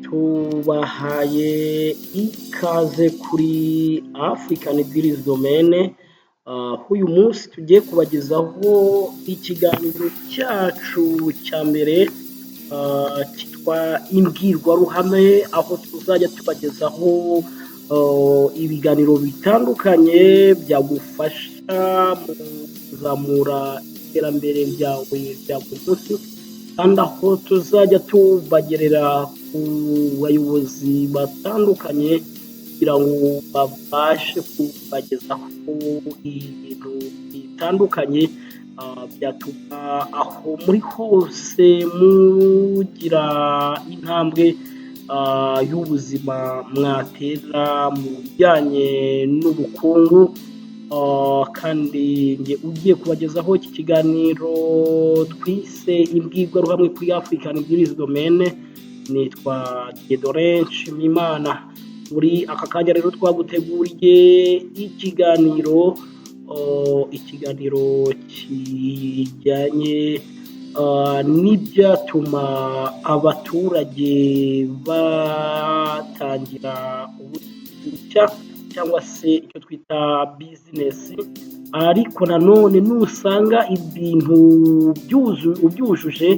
tubahaye ikaze kuri African Deals Domaine, aho uyu munsi tugiye kubagezaho ikiganiro cyacu cya mbere cyitwa imbwirwaruhame, aho tuzajya tubagezaho ibiganiro bitandukanye byagufasha mu kuzamura iterambere ryawe rya buri munsi, kandi aho tuzajya tubagerera ku bayobozi batandukanye kugira ngo babashe kubagezaho ibintu bitandukanye byatuma aho muri hose mugira intambwe y'ubuzima mwatera mu bijyanye n'ubukungu. Kandi njye ugiye kubagezaho iki kiganiro twise imbwirwaruhame kuri African Deals Domaine nitwa Dieudonné Nshimiyimana. Muri aka kanya rero twaguteguriye ikiganiro kijyanye n'ibyatuma abaturage batangira ubushya cyangwa se icyo twita bizinesi, ariko nanone nusanga ibintu ubyujuje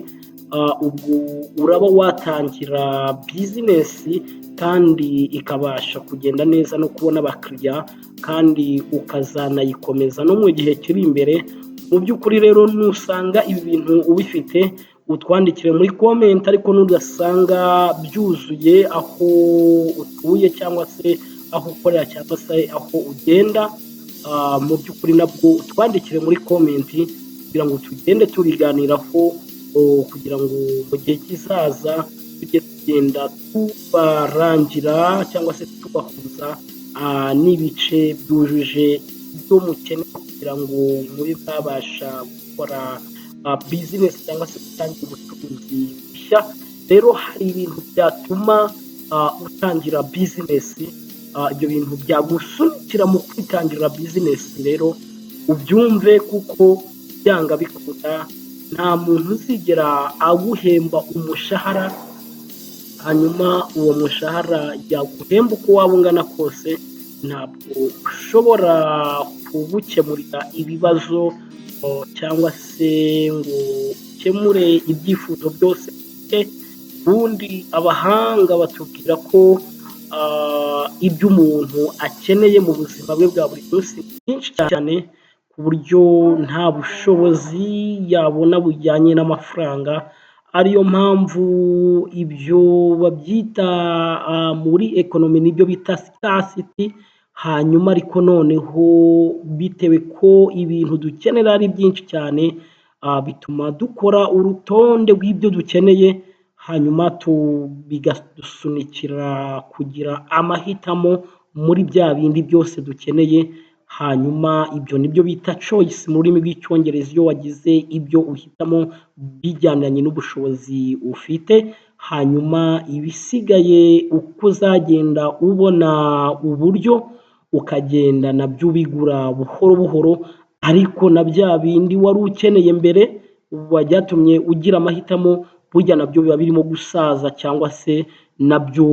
ubwo uraba watangira bizinesi kandi ikabasha kugenda neza no kubona abakiriya, kandi ukazanayikomeza no mu gihe kiri imbere. Mu by'ukuri rero nusanga ibi bintu ubifite utwandikire muri comment, ariko nudasanga byuzuye aho utuye cyangwa se aho ukorera cyangwa se aho ugenda, mu by'ukuri nabwo utwandikire muri comment kugira ngo tugende tubiganiraho, kugira ngo mu gihe kizaza tujye tugenda tubarangira cyangwa se tubahuza n'ibice byujuje ibyo mukeneye kugira ngo mube babasha gukora bizinesi cyangwa se gutangira ubucuruzi bushya. Rero hari ibintu byatuma utangira bizinesi, ibyo bintu byagusunikira mu kwitangira bizinesi rero ubyumve, kuko byanga bikunda nta muntu uzigera aguhemba umushahara hanyuma uwo mushahara yaguhemba uko waba ungana kose ntabwo ushobora kubukemurira ibibazo cyangwa se ngo ukemure ibyifuzo byose. Ubundi abahanga batubwira ko ibyo umuntu akeneye mu buzima bwe bwa buri munsi byinshi cyane, ku buryo nta bushobozi yabona bujyanye n'amafaranga. Ariyo mpamvu ibyo babyita muri ekonomi nibyo bita scarcity. Hanyuma ariko noneho bitewe ko ibintu dukenera ari byinshi cyane, bituma dukora urutonde rw'ibyo dukeneye, hanyuma bigadusunikira kugira amahitamo muri bya bindi byose dukeneye. Hanyuma ibyo nibyo bita choice mu rurimi rw'icyongereza, iyo wagize ibyo uhitamo bijyananye n'ubushobozi ufite, hanyuma ibisigaye uko uzagenda ubona uburyo ukagenda nabyo ubigura buhoro buhoro, ariko na bya bindi wari ukeneye mbere byatumye ugira amahitamo burya nabyo biba birimo gusaza, cyangwa se nabyo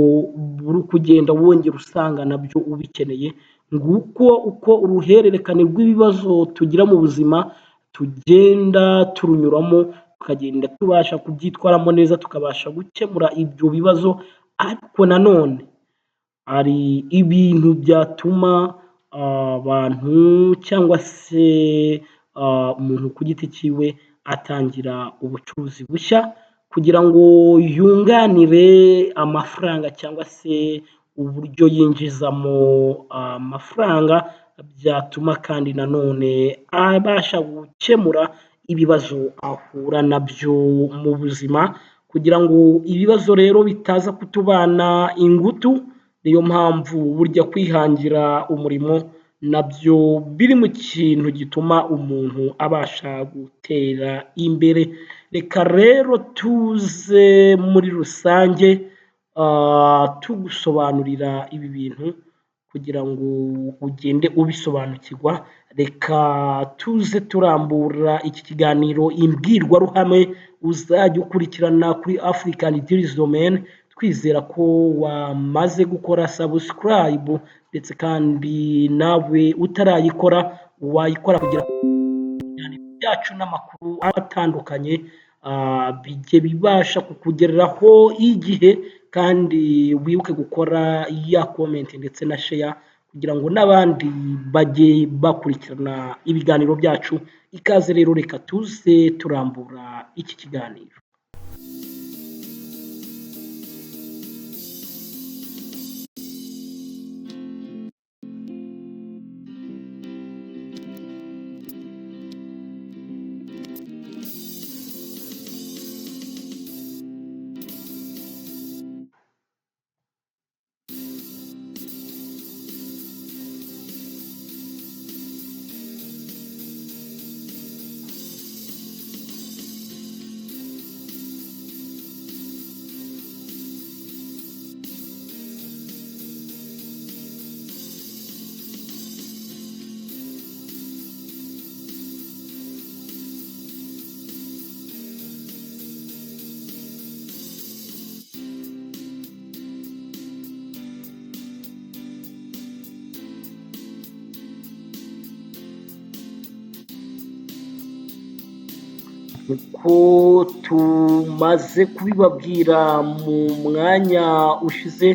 uri kugenda wongera usanga nabyo ubikeneye. Nguko uko uruhererekane rw'ibibazo tugira mu buzima tugenda turunyuramo, tukagenda tubasha kubyitwaramo neza, tukabasha gukemura ibyo bibazo. Ariko nanone hari ibintu byatuma abantu cyangwa se umuntu ku giti cyiwe atangira ubucuruzi bushya kugira ngo yunganire amafaranga cyangwa se uburyo yinjizamo amafaranga, byatuma kandi nanone abasha gukemura ibibazo ahura nabyo mu buzima, kugira ngo ibibazo rero bitaza kutubana ingutu. Niyo mpamvu burya kwihangira umurimo nabyo biri mu kintu gituma umuntu abasha gutera imbere. Reka rero tuze muri rusange tugusobanurira ibi bintu kugira ngo ugende ubisobanukirwa. Reka tuze turambura iki kiganiro imbwirwaruhame uzajya ukurikirana kuri African Deals Domaine, twizera ko wamaze gukora subscribe ndetse kandi nawe utarayikora wayikora kugira ngo ibiganiro byacu n'amakuru atandukanye bijye bibasha kukugereraho igihe, kandi wibuke gukora ya comment ndetse na share kugira ngo n'abandi bajye bakurikirana ibiganiro byacu. Ikaze rero, reka tuze turambura iki kiganiro. Uko tumaze kubibabwira mu mwanya ushize,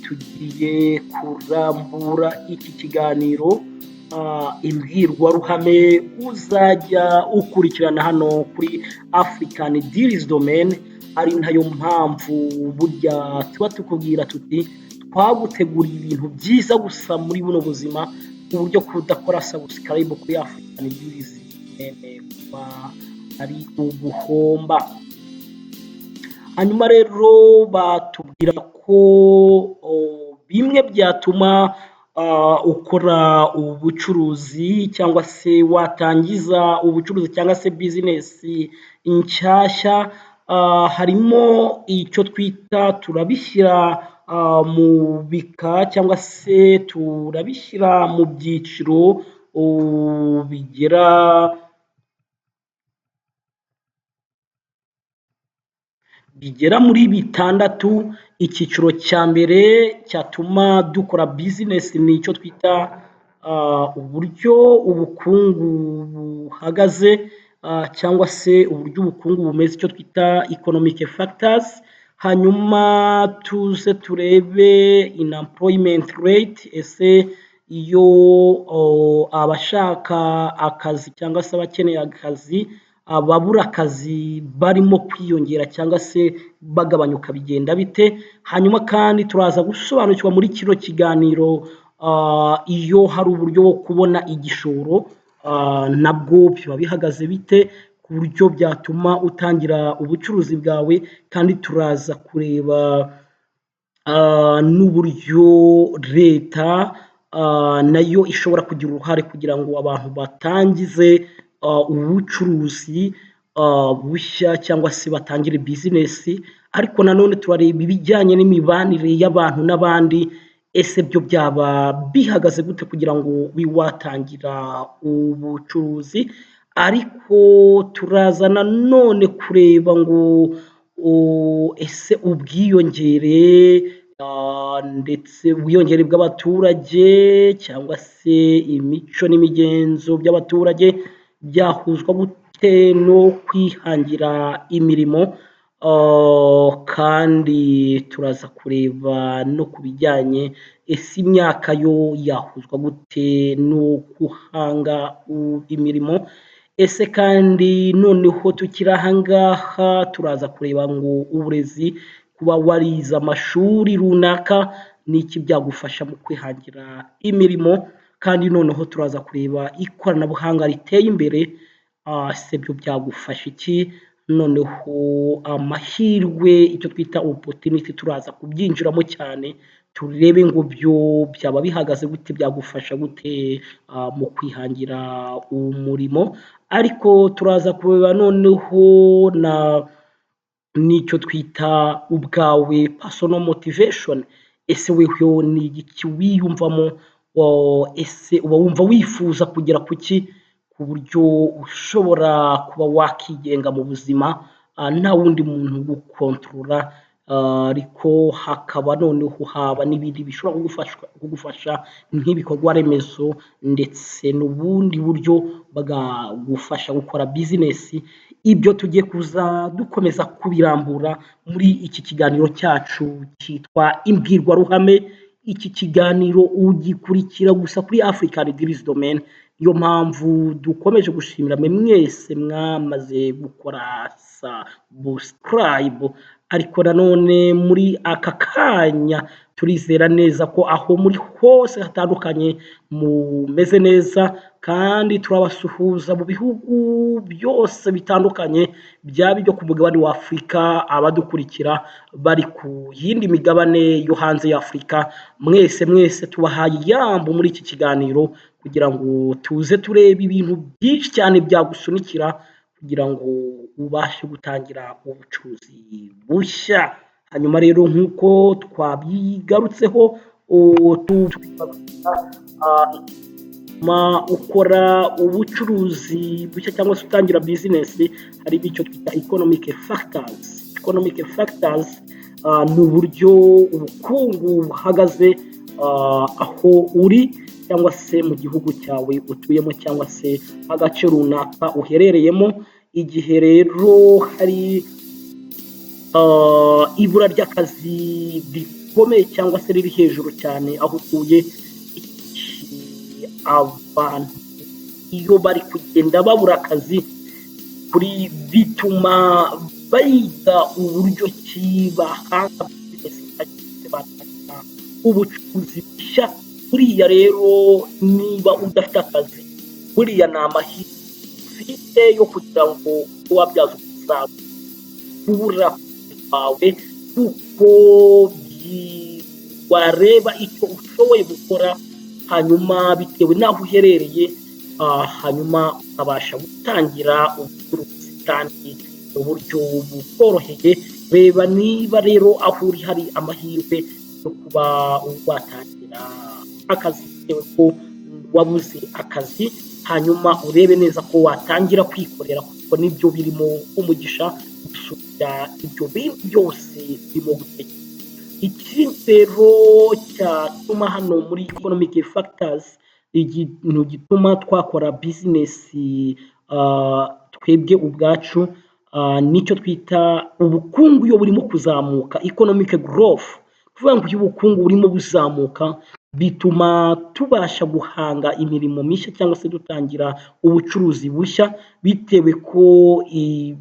tugiye kurambura iki kiganiro imbwirwaruhame uzajya ukurikirana hano kuri African Deals Domain. Ari nayo mpamvu burya tuba tukubwira tuti twaguteguriye ibintu byiza gusa muri buno buzima, ku buryo kudakora subscribe kuri African Deals kuba ari uguhomba. Hanyuma rero batubwira ko bimwe byatuma ukora ubucuruzi cyangwa se watangiza ubucuruzi cyangwa se bizinesi nshyashya, harimo icyo twita turabishyira mu bika cyangwa se turabishyira mu byiciro bigera muri bitandatu. Icyiciro cya mbere cyatuma dukora bizinesi ni icyo twita uburyo ubukungu buhagaze, cyangwa se uburyo ubukungu bumeze, icyo twita economic factors. Hanyuma tuze turebe unemployment rate, ese iyo abashaka akazi cyangwa se abakeneye akazi, ababura akazi barimo kwiyongera cyangwa se bagabanyuka, bigenda bite? Hanyuma kandi turaza gusobanukirwa muri kino kiganiro iyo hari uburyo bwo kubona igishoro, nabwo biba bihagaze bite, ku buryo byatuma utangira ubucuruzi bwawe. Kandi turaza kureba n'uburyo leta nayo ishobora kugira uruhare kugira ngo abantu batangize ubucuruzi bushya cyangwa se batangire bizinesi. Ariko nanone turareba ibijyanye n'imibanire y'abantu n'abandi, ese byo byaba bihagaze gute kugira ngo watangira ubucuruzi. Ariko turaza nanone kureba ngo ese ubwiyongere ndetse ubwiyongere bw'abaturage cyangwa se imico n'imigenzo by'abaturage byahuzwa gute no kwihangira imirimo. Kandi turaza kureba no ku bijyanye ese imyaka yo yahuzwa gute no guhanga imirimo. Ese kandi noneho tukiri aha ngaha turaza kureba ngo uburezi, kuba warize amashuri runaka, ni iki byagufasha mu kwihangira imirimo. Kandi noneho turaza kureba ikoranabuhanga riteye imbere, ese byo byagufasha iki. Noneho amahirwe, icyo twita opportunity, turaza kubyinjiramo cyane, turebe ngo byo byaba bihagaze gute, byagufasha gute mu kwihangira umurimo. Ariko turaza kureba noneho n'icyo twita ubwawe personal motivation. Ese weho ni iki wiyumvamo, ese uba wumva wifuza kugera ku ki, ku buryo ushobora kuba wakigenga mu buzima nta wundi muntu ugukontorora, ariko hakaba noneho haba n'ibindi bishobora kugufasha nk'ibikorwa remezo ndetse n'ubundi buryo bwagufasha gukora bizinesi. Ibyo tugiye kuza dukomeza kubirambura muri iki kiganiro cyacu cyitwa imbwirwaruhame. Iki kiganiro ugikurikira gusa kuri African Dreams Domain, niyo mpamvu dukomeje gushimira mwe mwese mwamaze gukora subscribe, ariko nanone muri aka kanya turizera neza ko aho muri hose hatandukanye mumeze neza, kandi turabasuhuza mu bihugu byose bitandukanye, byaba ibyo ku mugabane wa Afurika, abadukurikira bari ku yindi migabane yo hanze ya Afurika. Mwese tubahaye ijambo muri iki kiganiro kugira ngo tuze turebe ibintu byinshi cyane byagusunikira kugira ngo ubashe gutangira ubucuruzi bushya. Hanyuma rero nk'uko twabigarutseho, ukora ubucuruzi bushya cyangwa se utangira bizinesi, hari icyo twita economic factors. Economic factors ni uburyo ubukungu buhagaze aho uri cyangwa se mu gihugu cyawe utuyemo cyangwa se agace runaka uherereyemo. Igihe rero hari ibura ry'akazi rikomeye cyangwa se riri hejuru cyane aho utuye, abantu iyo bari kugenda babura akazi bituma biga uburyo ki bahanga ubucuruzi bushya. Buriya rero niba udafite akazi, buriya ni amahirwe ufite yo kugira ngo wabyaza umusaruro ubura kwawe, kuko wareba icyo ushoboye gukora, hanyuma bitewe n'aho uherereye, hanyuma ukabasha gutangira ubucuruzi kandi mu buryo bukoroheye. Reba niba rero aho uri hari amahirwe yo kuba watangira akazi bitewe ko wabuze akazi, hanyuma urebe neza ko watangira kwikorera, kuko nibyo birimo umugisha gusubira ibyo bintu byose birimo gutekereza. Ikindi rero cyatuma hano muri economic factors, ikintu gituma twakora bizinesi twebwe ubwacu, nicyo twita ubukungu. Iyo burimo kuzamuka, economic growth, kuvuga ngo iyo ubukungu burimo buzamuka bituma tubasha guhanga imirimo mishya cyangwa se dutangira ubucuruzi bushya, bitewe ko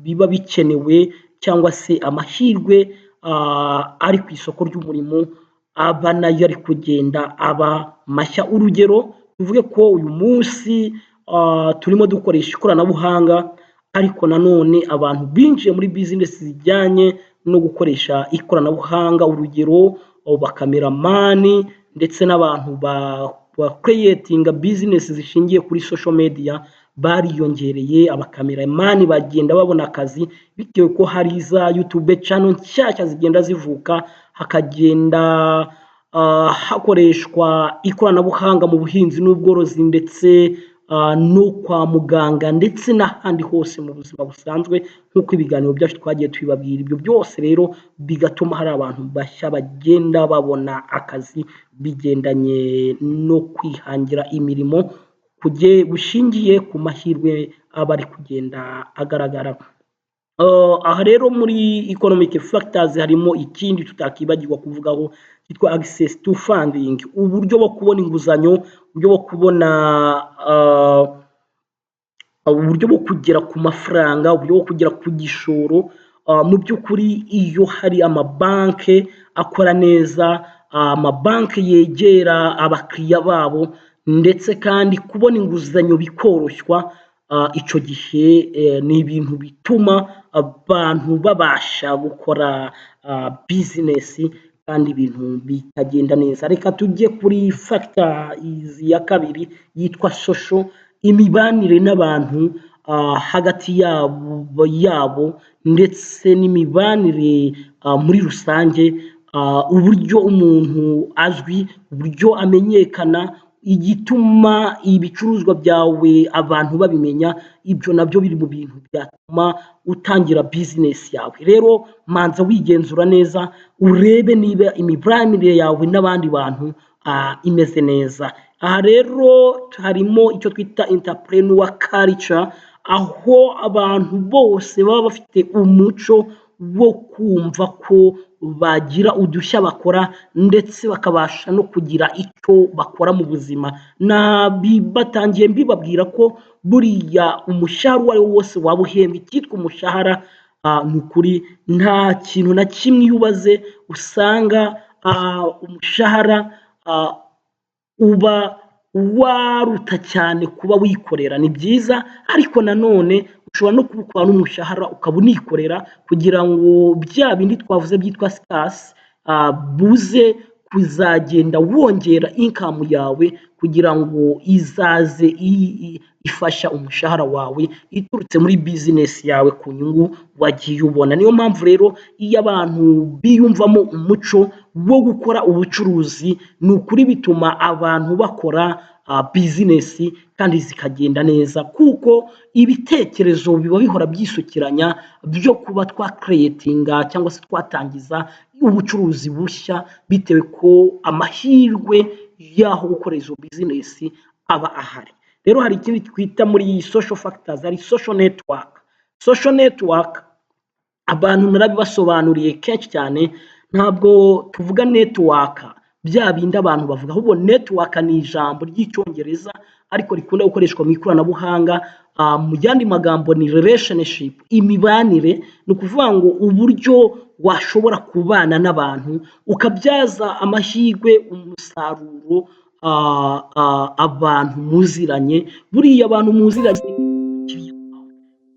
biba bikenewe cyangwa se amahirwe ari ku isoko ry'umurimo aba nayo ari kugenda aba mashya. Urugero tuvuge ko uyu munsi turimo dukoresha ikoranabuhanga, ariko nanone abantu binjiye muri bizinesi zijyanye no gukoresha ikoranabuhanga, urugero bakameramani ndetse n'abantu ba creating bizinesi zishingiye kuri social media bariyongereye. Abakameramani bagenda babona akazi bitewe ko hari za YouTube channel nshyashya zigenda zivuka, hakagenda hakoreshwa ikoranabuhanga mu buhinzi n'ubworozi ndetse no kwa muganga ndetse n'ahandi hose mu buzima busanzwe, nk'uko ibiganiro byacu twagiye tubibabwira. Ibyo byose rero bigatuma hari abantu bashya bagenda babona akazi bigendanye no kwihangira imirimo bushingiye ku mahirwe aba ari kugenda agaragara. Aha rero muri economic factors harimo ikindi tutakibagirwa kuvugaho cyitwa access to funding, uburyo bwo kubona inguzanyo, uburyo bwo kubona uburyo bwo kugera ku mafaranga, uburyo bwo kugera ku gishoro. Mu by'ukuri iyo hari amabanki akora neza, amabanki yegera abakiriya babo, ndetse kandi kubona inguzanyo bikoroshywa, icyo gihe ni ibintu bituma abantu babasha gukora bizinesi kandi ibintu bikagenda neza. Reka tujye kuri factor ya kabiri yitwa social, imibanire n'abantu hagati yabo ndetse n'imibanire muri rusange, uburyo umuntu azwi, uburyo amenyekana, igituma ibicuruzwa byawe abantu babimenya, ibyo nabyo biri mu bintu byatuma utangira bizinesi yawe. Rero manza wigenzura neza, urebe niba imibanire yawe n'abandi bantu imeze neza. Aha rero harimo icyo twita entrepreneur culture, aho abantu bose baba bafite umuco wo kumva ko bagira udushya bakora ndetse bakabasha no kugira icyo bakora mu buzima. Batangiye mbibabwira ko buriya umushahara uwo ari wo wose waba uhembwa, icyitwa umushahara ni ukuri nta kintu na kimwe iyo ubaze usanga umushahara uba waruta cyane kuba wikorera. Ni byiza, ariko nanone ushobora no kubukora n'umushahara ukaba unikorera kugira ngo bya bindi twavuze byitwa sikasi buze kuzagenda wongera inkamu yawe kugira ngo izaze ifasha umushahara wawe iturutse muri bizinesi yawe ku nyungu wagiye ubona. Niyo mpamvu rero iyo abantu biyumvamo umuco wo gukora ubucuruzi, ni ukuri bituma abantu bakora bizinesi kandi zikagenda neza, kuko ibitekerezo biba bihora byisukiranya byo kuba twakereyetinga cyangwa se twatangiza ubucuruzi bushya, bitewe ko amahirwe y'aho gukora izo bizinesi aba ahari. Rero hari ikindi twita muri social factors, hari social network. Social network abantu narabibasobanuriye kenshi cyane, ntabwo tuvuga network bya bindi abantu bavuga, ahubwo network ni ijambo ry'icyongereza ariko rikunda gukoreshwa mu ikoranabuhanga. Mu yandi magambo ni relationship, imibanire. Ni ukuvuga ngo uburyo washobora kubana n'abantu ukabyaza amahirwe umusaruro abantu muziranye. Buriya abantu muziranye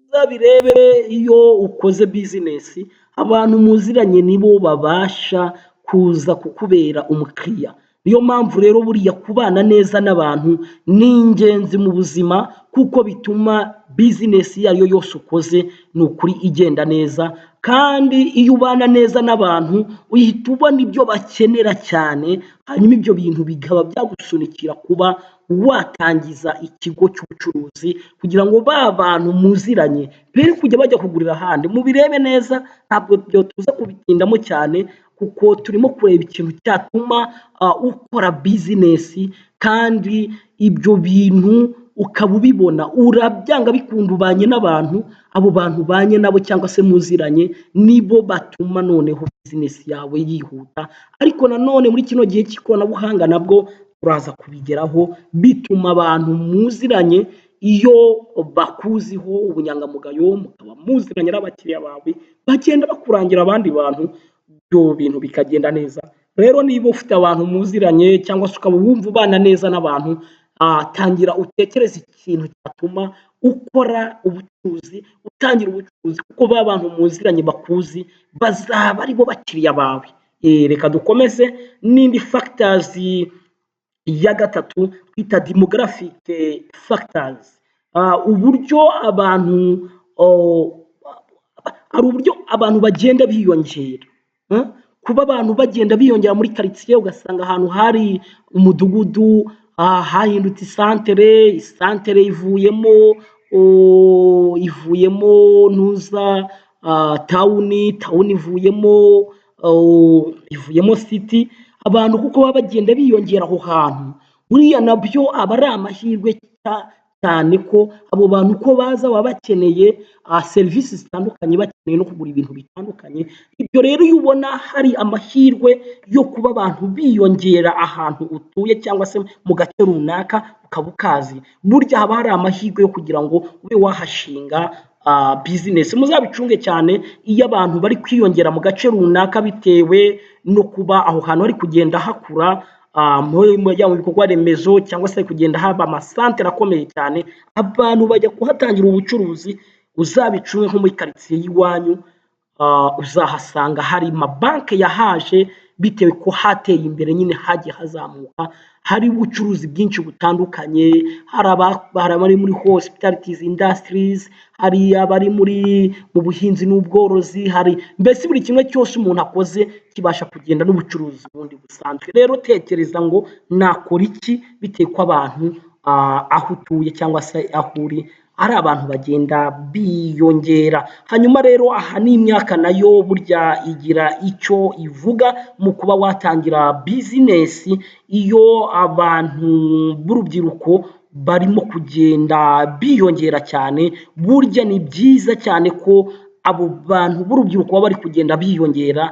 uzabirebe iyo ukoze bizinesi, abantu muziranye nibo babasha kuza kukubera umukiriya. Niyo mpamvu rero buriya kubana neza n'abantu ni ingenzi mu buzima, kuko bituma bizinesi iyo ari yo yose ukoze ni ukuri igenda neza. Kandi iyo ubana neza n'abantu uhita ubona ibyo bakenera cyane, hanyuma ibyo bintu bikaba byagusunikira kuba watangiza ikigo cy'ubucuruzi, kugira ngo ba bantu muziranye bere kujya bajya kugurira ahandi. Mubirebe neza, ntabwo byo tuza kubitindamo cyane kuko turimo kureba ikintu cyatuma ukora bizinesi kandi ibyo bintu ukaba ubibona, urabyanga bikunda ubanye n'abantu, abo bantu ubanye nabo cyangwa se muziranye nibo batuma noneho bizinesi yawe yihuta. Ariko nanone muri kino gihe cy'ikoranabuhanga nabwo turaza kubigeraho, bituma abantu muziranye iyo bakuziho ubunyangamugayo, mukaba muziranye n'abakiriya bawe, bagenda bakurangira abandi bantu, ibyo bintu bikagenda neza. Rero niba ufite abantu muziranye cyangwa se ukaba wumva ubana neza n'abantu, tangira utekereze ikintu cyatuma ukora ubucuruzi, utangira ubucuruzi, kuko ba bantu muziranye bakuzi bazaba aribo bakiriya bawe. Reka dukomeze n'indi factors ya gatatu twita demographic factors. Uburyo abantu hari uburyo abantu bagenda biyongera. Kuba abantu bagenda biyongera muri karitsiye, ugasanga ahantu hari umudugudu hahindutse isantere ivuyemo ntuza tawuni ivuyemo siti. Abantu kuko baba bagenda biyongera aho hantu, buriya nabyo aba ari amahirwe cyane ko abo bantu uko baza baba bakeneye serivisi zitandukanye, bakeneye no kugura ibintu bitandukanye. Ibyo rero iyo ubona hari amahirwe yo kuba abantu biyongera ahantu utuye cyangwa se mu gace runaka ukaba ukazi, burya haba hari amahirwe yo kugira ngo ube wahashinga bizinesi. Muzabicunge cyane iyo abantu bari kwiyongera mu gace runaka, bitewe no kuba aho hantu hari kugenda hakura mu bikorwa remezo, cyangwa se kugenda haba amasantere akomeye cyane, abantu bajya kuhatangira ubucuruzi. Uzabicunge nko muri karitsiye y'iwanyu, uzahasanga hari amabanki yahaje bitewe ko hateye imbere nyine hagiye hazamuka, hari ubucuruzi bwinshi butandukanye, hari abari muri hospitalities industries, hari abari mu buhinzi n'ubworozi, hari mbese buri kimwe cyose umuntu akoze kibasha kugenda n'ubucuruzi bundi busanzwe. Rero tekereza ngo nakora iki bitewe ko abantu aho utuye cyangwa se aho uri ari abantu bagenda biyongera. Hanyuma rero aha n'imyaka nayo burya igira icyo ivuga mu kuba watangira bizinesi. Iyo abantu b'urubyiruko barimo kugenda biyongera cyane, burya ni byiza cyane ko abo bantu b'urubyiruko baba bari kugenda biyongera,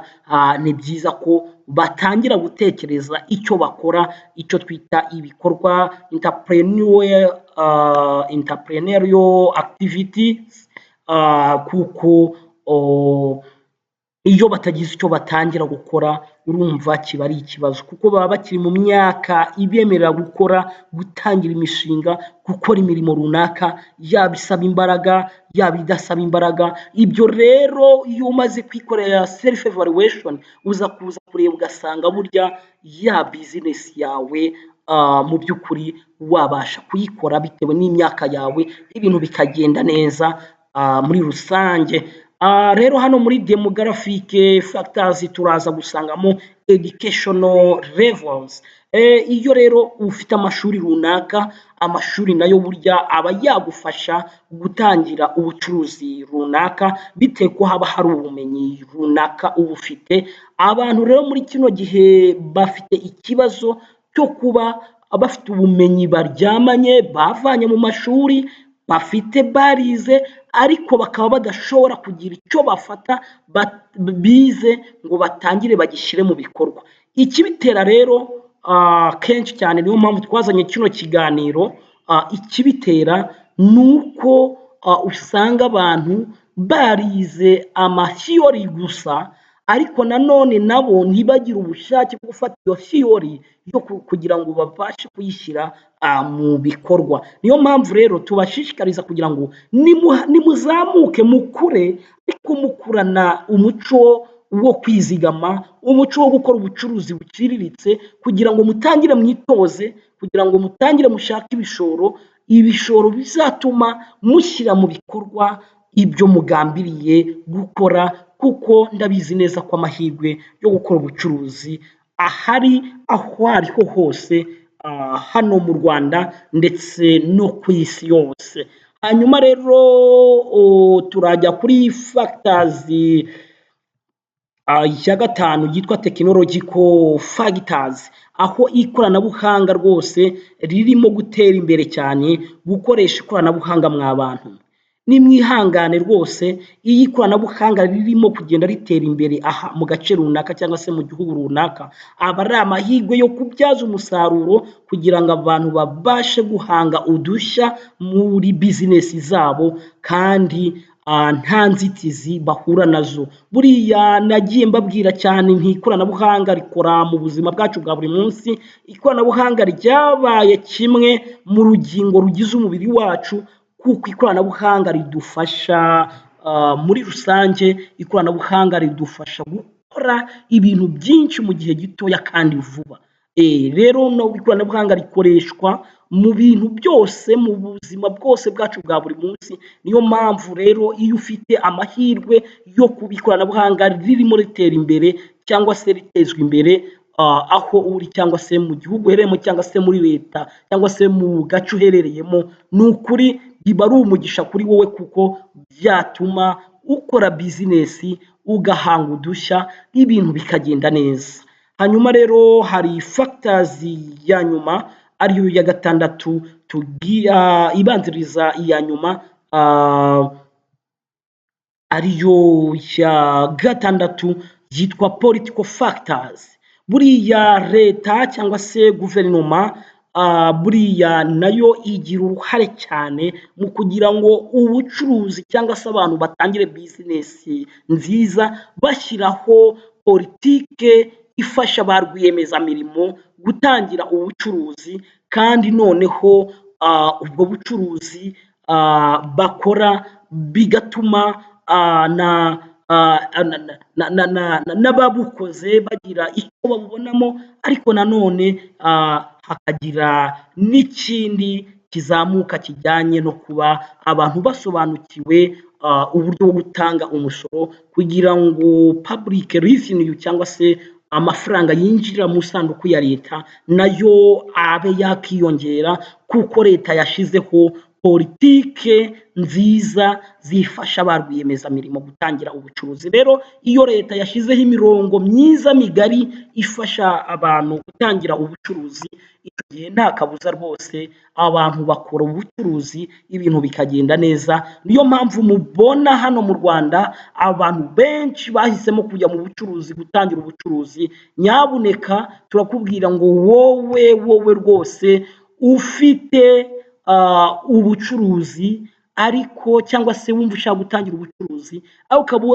ni byiza ko batangira gutekereza icyo bakora, icyo twita ibikorwa entrepreneurial activities, kuko iyo batagize icyo batangira gukora urumva kiba ari ikibazo, kuko baba bakiri mu myaka ibemerera gutangira imishinga, gukora imirimo runaka, yaba isaba imbaraga yaba idasaba imbaraga. Ibyo rero iyo umaze kwikorera self evaluation uza kuza kureba ugasanga burya ya business yawe mu by'ukuri wabasha kuyikora bitewe n'imyaka yawe, ibintu bikagenda neza muri rusange. Rero hano muri demographic factors turaza gusangamo educational levels. Iyo rero ufite amashuri runaka, amashuri nayo burya aba yagufasha gutangira ubucuruzi runaka bitewe ko haba hari ubumenyi runaka uba ufite. Abantu rero muri kino gihe bafite ikibazo cyo kuba bafite ubumenyi baryamanye bavanye mu mashuri, bafite barize ariko bakaba badashobora kugira icyo bafata bize ngo batangire bagishyire mu bikorwa. Ikibitera rero kenshi cyane, niyo mpamvu twazanye kino kiganiro, ikibitera ni uko usanga abantu barize amasiyori gusa, ariko nanone nabo ntibagire ubushake bwo gufata iyo theory yo kugira ngo babashe kuyishyira mu bikorwa. Niyo mpamvu rero tubashishikariza kugira ngo nimuzamuke mukure, ariko mukurana umuco wo kwizigama, umuco wo gukora ubucuruzi buciriritse, kugira ngo mutangire mwitoze, kugira ngo mutangire mushake ibishoro bizatuma mushyira mu bikorwa ibyo mugambiriye gukora, kuko ndabizi neza ko amahirwe yo gukora ubucuruzi ahari aho ariho hose, hano mu Rwanda ndetse no ku isi yose. Hanyuma rero turajya kuri factors ya gatanu yitwa technological factors, aho ikoranabuhanga rwose ririmo gutera imbere cyane. Gukoresha ikoranabuhanga mw'abantu nimwihangane rwose, iyo ikoranabuhanga ririmo kugenda ritera imbere aha mu gace runaka cyangwa se mu gihugu runaka, aba ari amahirwe yo kubyaza umusaruro kugira ngo abantu babashe guhanga udushya muri bizinesi zabo, kandi nta nzitizi bahura nazo. Buriya nagiye mbabwira cyane ikoranabuhanga rikora mu buzima bwacu bwa buri munsi. Ikoranabuhanga ryabaye kimwe mu rugingo rugize umubiri wacu, kuko ikoranabuhanga ridufasha muri rusange. Ikoranabuhanga ridufasha gukora ibintu byinshi mu gihe gitoya kandi vuba. Rero ikoranabuhanga rikoreshwa mu bintu byose, mu buzima bwose bwacu bwa buri munsi. Niyo mpamvu rero iyo ufite amahirwe yo kuba ikoranabuhanga ririmo ritera imbere cyangwa se ritezwa imbere aho uri, cyangwa se mu gihugu uherereyemo, cyangwa se muri leta, cyangwa se mu gace uherereyemo, ni ukuri biba ari umugisha kuri wowe, kuko byatuma ukora bizinesi ugahanga udushya, ibintu bikagenda neza. Hanyuma rero hari factors ya nyuma, ariyo ya gatandatu ibanziriza iya nyuma, ariyo ya gatandatu yitwa political factors. Buriya leta cyangwa se guverinoma buriya nayo igira uruhare cyane mu kugira ngo ubucuruzi cyangwa se abantu batangire bizinesi nziza, bashyiraho politike ifasha ba rwiyemezamirimo gutangira ubucuruzi, kandi noneho ubwo bucuruzi bakora bigatuma n'ababukoze bagira icyo babubonamo, ariko nanone hakagira n'ikindi kizamuka kijyanye no kuba abantu basobanukiwe uburyo bwo gutanga umusoro kugira ngo public revenue cyangwa se amafaranga yinjira mu isanduku ya leta nayo abe yakiyongera, kuko leta yashyizeho politike nziza zifasha ba rwiyemezamirimo gutangira ubucuruzi. Rero iyo leta yashyizeho imirongo myiza migari ifasha abantu gutangira ubucuruzi, icyo gihe nta kabuza rwose abantu bakora ubucuruzi ibintu bikagenda neza. Niyo mpamvu mubona hano mu Rwanda abantu benshi bahisemo kujya mu bucuruzi, gutangira ubucuruzi. Nyabuneka turakubwira ngo wowe rwose ufite ubucuruzi ariko cyangwa se wumva ushaka gutangira ubucuruzi ariko ukaba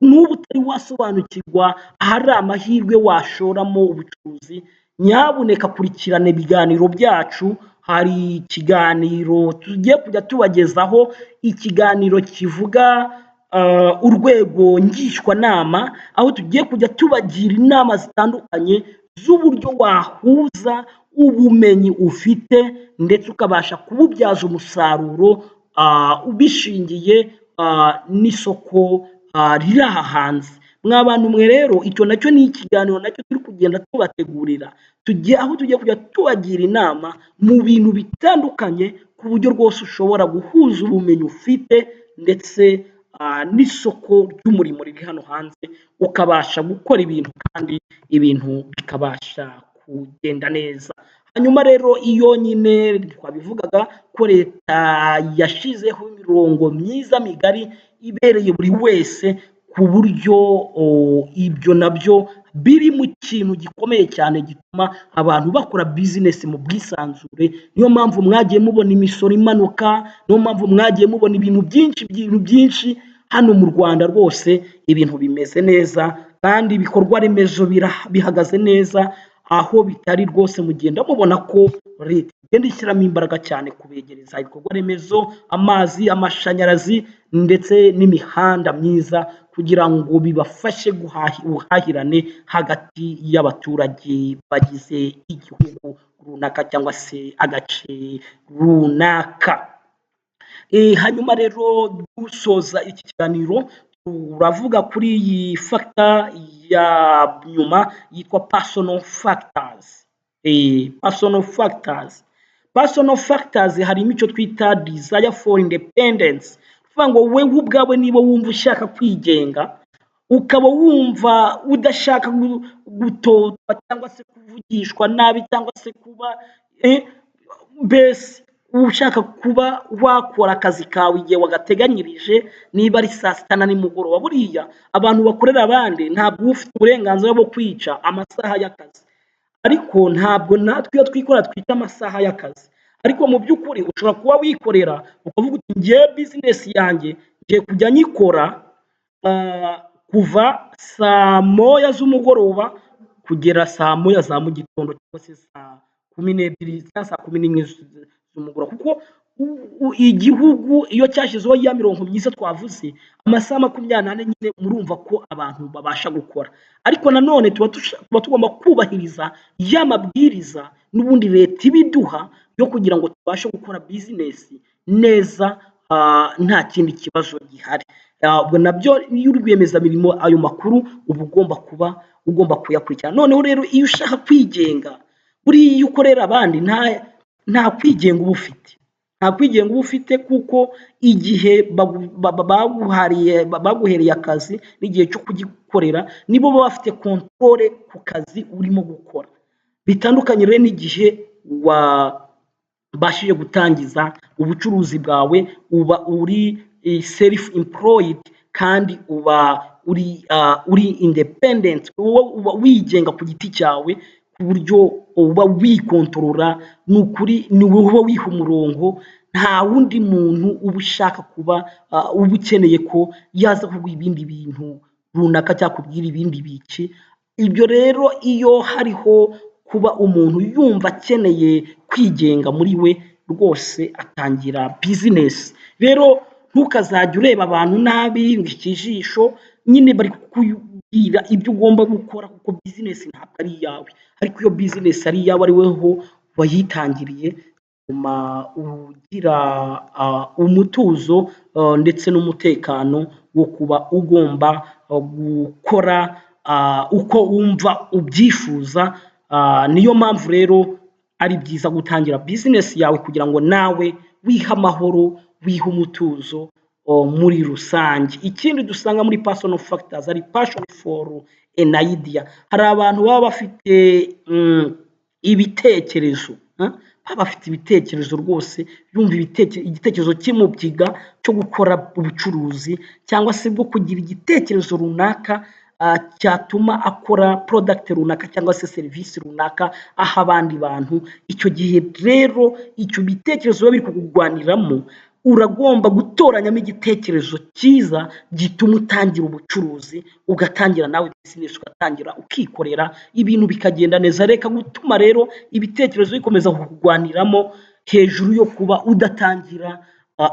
n'ubu utari wasobanukirwa ahari amahirwe washoramo ubucuruzi, nyabuneka kurikirana ibiganiro byacu. Hari ikiganiro tugiye kujya tubagezaho, ikiganiro kivuga urwego ngishwanama, aho tugiye kujya tubagira inama zitandukanye z'uburyo wahuza ubumenyi ufite ndetse ukabasha kububyaza umusaruro ubishingiye n'isoko riri aha hanze. Mwa bantu mwe rero, icyo nacyo ni ikiganiro nacyo turi kugenda tubategurira, aho tugiye kujya tubagira inama mu bintu bitandukanye ku buryo rwose ushobora guhuza ubumenyi ufite ndetse n'isoko ry'umurimo riri hano hanze, ukabasha gukora ibintu kandi ibintu bikabasha kugenda neza. Hanyuma rero iyo nyine twabivugaga ko leta yashyizeho imirongo myiza migari ibereye buri wese, ku buryo ibyo nabyo biri mu kintu gikomeye cyane gituma abantu bakora bizinesi mu bwisanzure. Niyo mpamvu mwagiye mubona imisoro imanuka, niyo mpamvu mwagiye mubona ibintu byinshi hano mu Rwanda. Rwose ibintu bimeze neza kandi ibikorwa remezo bihagaze neza, aho bitari rwose mugenda mubona ko leta igenda ishyiramo imbaraga cyane kubegereza ibikorwa remezo, amazi, amashanyarazi ndetse n'imihanda myiza, kugira ngo bibafashe ubuhahirane hagati y'abaturage bagize igihugu runaka cyangwa se agace runaka. Hanyuma rero dusoza iki kiganiro turavuga kuri iyi factor ya nyuma yitwa personal factors. Personal factors harimo icyo twita desire for independence, kuvuga ngo wowe ubwawe niba wumva ushaka kwigenga, ukaba wumva udashaka gutotwa cyangwa se kuvugishwa nabi cyangwa se kuba mbese ushaka kuba wakora akazi kawe igihe wagateganyirije, niba ari saa sita na nimugoroba. Buriya abantu bakorera abandi ntabwo ufite uburenganzira bwo kwica amasaha y'akazi, ariko ntabwo natwe iyo twikora twita amasaha y'akazi. Ariko mu by'ukuri ushobora kuba wikorera ukavuga uti ngiye bizinesi yanjye ngiye kujya nyikora kuva saa moya z'umugoroba kugera saa moya za mu gitondo cyangwa se saa 12 cyangwa saa 11 z'umugoroba, kuko igihugu iyo cyashyizeho ya mirongo myiza twavuze, amasaha 24 nyine murumva ko abantu babasha gukora. Ariko nanone tuba tugomba kubahiriza ya mabwiriza n'ubundi leta ibiduha yo kugira ngo tubashe gukora bizinesi neza nta kindi kibazo gihari. Ubwo nabyo iyo uri rwiyemezamirimo ayo makuru uba ugomba kuyakurikirana. Noneho rero iyo ushaka kwigenga, buriya iyo ukorera abandi nta kwigenga uba ufite, kuko igihe baguhereye akazi n'igihe cyo kugikorera nibo baba bafite controle ku kazi urimo gukora, bitandukanye rero n'igihe wabashije gutangiza ubucuruzi bwawe, uba uri self employed kandi uba uri independent, uba wigenga ku giti cyawe ku buryo uba wikontorora. Ni ukuri ni wowe uba wiha umurongo, nta wundi muntu uba ushaka kuba uba ukeneye ko yaza kuguha ibindi bintu runaka cyangwa kubwira ibindi biki. Ibyo rero iyo hariho kuba umuntu yumva akeneye kwigenga muri we, rwose atangira bizinesi. Rero ntukazajya ureba abantu nabi ngo ikijisho nyine bari kukubwira ibyo ugomba gukora kuko bizinesi ntabwo ari iyawe, ariko iyo bizinesi ari iyawe ari weho wayitangiriye bituma ugira umutuzo ndetse n'umutekano wo kuba ugomba gukora uko wumva ubyifuza. Niyo mpamvu rero ari byiza gutangira bizinesi yawe kugira ngo nawe wihe amahoro, wihe umutuzo muri rusange. Ikindi dusanga muri personal factors ari passion for an idea. Hari abantu baba bafite ibitekerezo, baba bafite ibitekerezo rwose, yumva igitekerezo kimubyiga cyo gukora ubucuruzi cyangwa se bwo kugira igitekerezo runaka cyatuma akora product runaka cyangwa se serivisi runaka aha abandi bantu. Icyo gihe rero icyo bitekerezo biba biri kukugwaniramo, uragomba gutoranyamo igitekerezo cyiza gituma utangira ubucuruzi, ugatangira nawe bizinesi, ugatangira ukikorera ibintu bikagenda neza. Reka gutuma rero ibitekerezo bikomeza kukugwaniramo hejuru yo kuba udatangira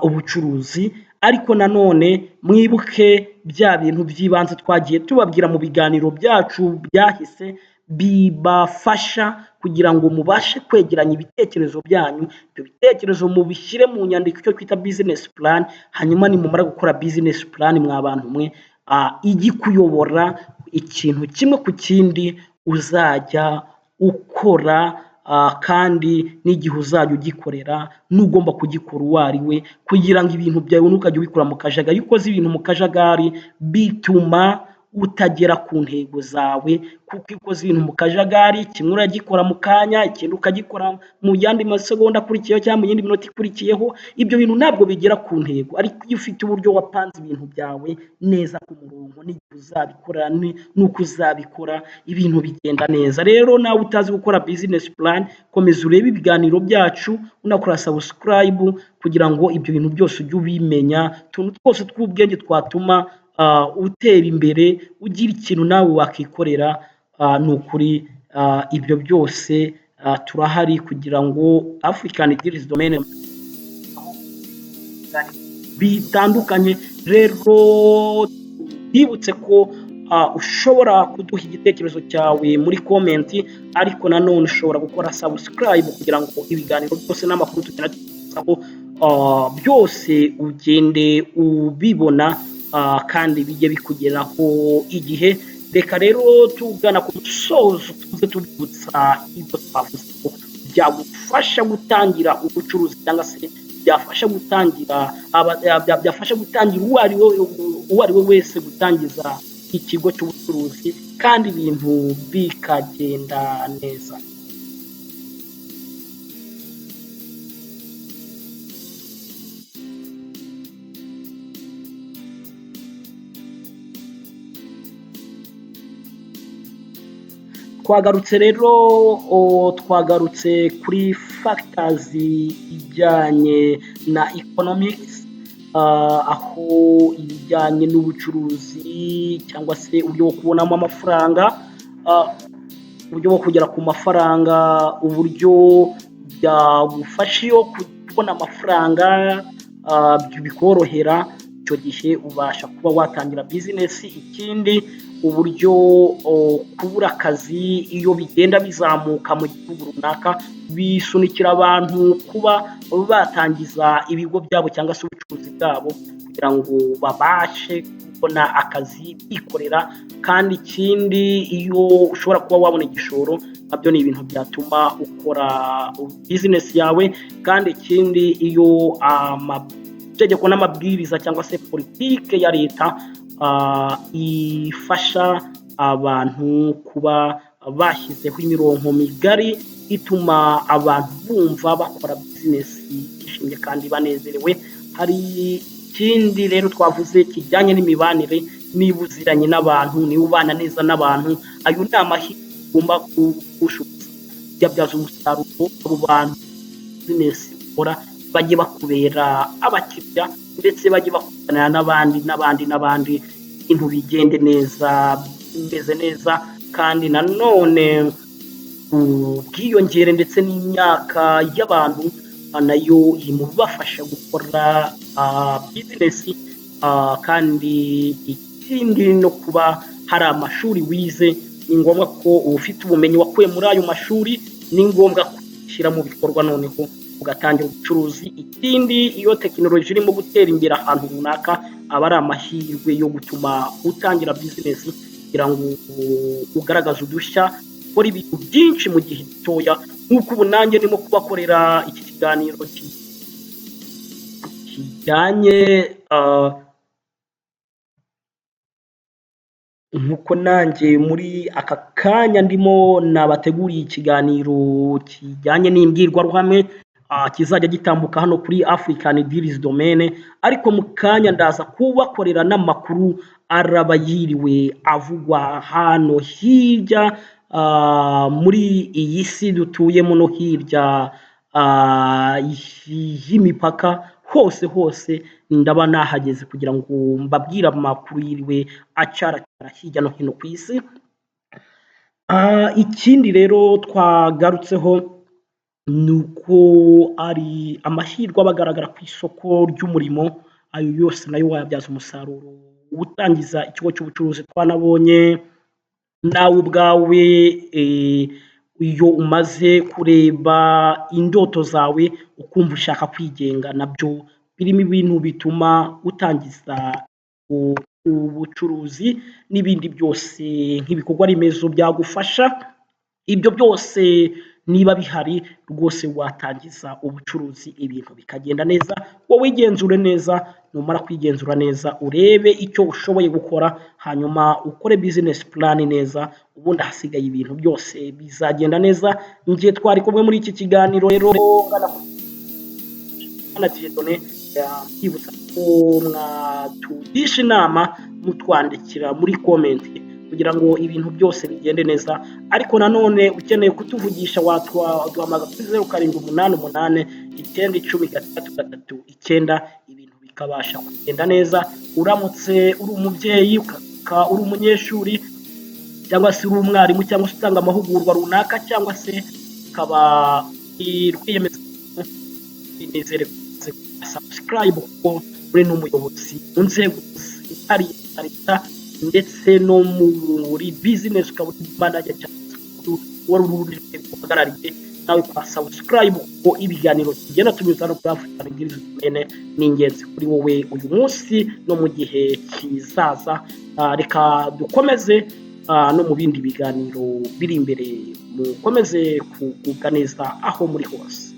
ubucuruzi. Ariko nanone mwibuke bya bintu by'ibanze twagiye tubabwira mu biganiro byacu byahise, bibafasha kugira ngo mubashe kwegeranya ibitekerezo byanyu. Ibyo bitekerezo mubishyire mu nyandiko, icyo twita business plan, hanyuma nimumara gukora business plan mwa bantu mwe, ijye kuyobora ikintu kimwe ku kindi uzajya ukora, kandi n'igihe uzajya ugikorera n'ugomba kugikora uwo ari we, kugira ngo ibintu byawe ntukajye ubikora mu kajagari. Iyo ukoze ibintu mu kajagari bituma utagera ku ntego zawe, kuko iyo ukoze ibintu mu kajagari, kimwe uragikora mu kanya, ikindi ukagikora mu yandi masegonda akurikiyeho cyangwa mu yindi minota ikurikiyeho, ibyo bintu ntabwo bigera ku ntego. Ariko iyo ufite uburyo wapanze ibintu byawe neza ku murongo, n'igihe uzabikora n'uko uzabikora, ibintu bigenda neza. Rero nawe utazi gukora business plan, komeza urebe ibiganiro byacu unakora subscribe kugira ngo ibyo bintu byose ujye ubimenya, utuntu twose tw'ubwenge twatuma utera imbere, ugira ikintu nawe wakikorera. Ni ukuri ibyo byose turahari kugira ngo African Deals Domain bitandukanye. Rero bibutse ko ushobora kuduha igitekerezo cyawe muri comment, ariko nanone ushobora gukora subscribe kugira ngo ibiganiro byose n'amakuru tugenda tugezaho byose ugende ubibona kandi bijye bikugeraho igihe. Reka rero tugana ku musozo tuze tubibutsa ibyo twavuze ko byagufasha gutangira ubucuruzi cyangwa se byafasha gutangira uwo ari we wese gutangiza ikigo cy'ubucuruzi kandi ibintu bikagenda neza. Twagarutse kuri factors ijyanye na economics, aho ibijyanye n'ubucuruzi cyangwa se uburyo bwo kubonamo amafaranga, uburyo bwo kugera ku mafaranga, uburyo byagufasha iyo kubona amafaranga bikorohera, icyo gihe ubasha kuba watangira bizinesi. Ikindi, uburyo kubura akazi iyo bigenda bizamuka mu gihugu runaka bisunikira abantu kuba batangiza ibigo byabo cyangwa se ubucuruzi bwabo kugira ngo babashe kubona akazi bikorera. Kandi ikindi, iyo ushobora kuba wabona igishoro, nabyo ni ibintu byatuma ukora bizinesi yawe. Kandi ikindi, iyo amategeko n'amabwiriza cyangwa se politike ya leta ifasha abantu kuba bashyizeho imirongo migari ituma abantu bumva bakora bizinesi bishimye kandi banezerewe. Hari ikindi rero twavuze kijyanye n'imibanire, niba uziranye n'abantu, niba ubana neza n'abantu, ayo ni amahirwe ugomba gushoboza kuyabyaza umusaruro. Abo bantu bizinesi ukora bajye bakubera abakiriya ndetse bajye bakuganira n'abandi, ibintu bigende neza, bimeze neza. Kandi nanone ubwiyongere ndetse n'imyaka y'abantu nayo iri mu bibafasha gukora bizinesi. Kandi ikindi no kuba hari amashuri wize ni ngombwa ko ufite ubumenyi wakuye muri ayo mashuri ni ngombwa gushyira mu bikorwa noneho ugatangira ubucuruzi. Ikindi iyo tekinoloji irimo gutera imbere ahantu runaka aba ari amahirwe yo gutuma utangira bizinesi kugira ngo ugaragaze udushya ukora ibintu byinshi mu gihe gitoya, nk'uko ubu nanjye ndimo kubakorera iki kiganiro kijyanye nk'uko nanjye muri aka kanya ndimo nabateguriye ikiganiro kijyanye n'imbwirwaruhame kizajya gitambuka hano kuri African Deals Domain, ariko mu kanya ndaza kubakorera n'amakuru araba yiriwe avugwa hano hirya muri iyi si dutuyemo no hirya y'imipaka hose ndaba nahageze kugira ngo mbabwire amakuru yiriwe acaracara hirya no hino ku isi. Ikindi rero twagarutseho ni uko ari amahirwe aba agaragara ku isoko ry'umurimo, ayo yose nayo wayabyaza umusaruro utangiza ikigo cy'ubucuruzi. Twanabonye nawe ubwawe iyo umaze kureba indoto zawe ukumva ushaka kwigenga, nabyo birimo ibintu bituma utangiza ubucuruzi n'ibindi byose nk'ibikorwa remezo byagufasha. Ibyo byose niba bihari rwose watangiza ubucuruzi ibintu bikagenda neza. Wowe igenzure neza, numara kwigenzura neza urebe icyo ushoboye gukora, hanyuma ukore business plan neza, ubundi hasigaye ibintu byose bizagenda neza. Ngiye twari kumwe muri iki kiganiro rero Dieudonné yibutsa ko mwatugisha inama mutwandikira muri comment kugira ngo ibintu byose bigende neza. Ariko nanone ukeneye kutuvugisha waduhamagara kuri 0788 910 ibintu bikabasha kugenda neza. Uramutse uri umubyeyi, uri umunyeshuri, cyangwa se uri umwarimu, cyangwa se utanga amahugurwa runaka, cyangwa se ukaba rwiyemeza binezere subscribe kuko uri n'umuyobozi mu nzego zitari leta ndetse no muri business, ukaba uri manager cyangwa wari uhagarariye nawe kwa subscribe kuko ibiganiro tugenda tunyuza no kuri African Deals Domain ni ingenzi kuri wowe uyu munsi no mu gihe kizaza. Reka dukomeze no mu bindi biganiro biri imbere, mukomeze kugubwa neza aho muri hose.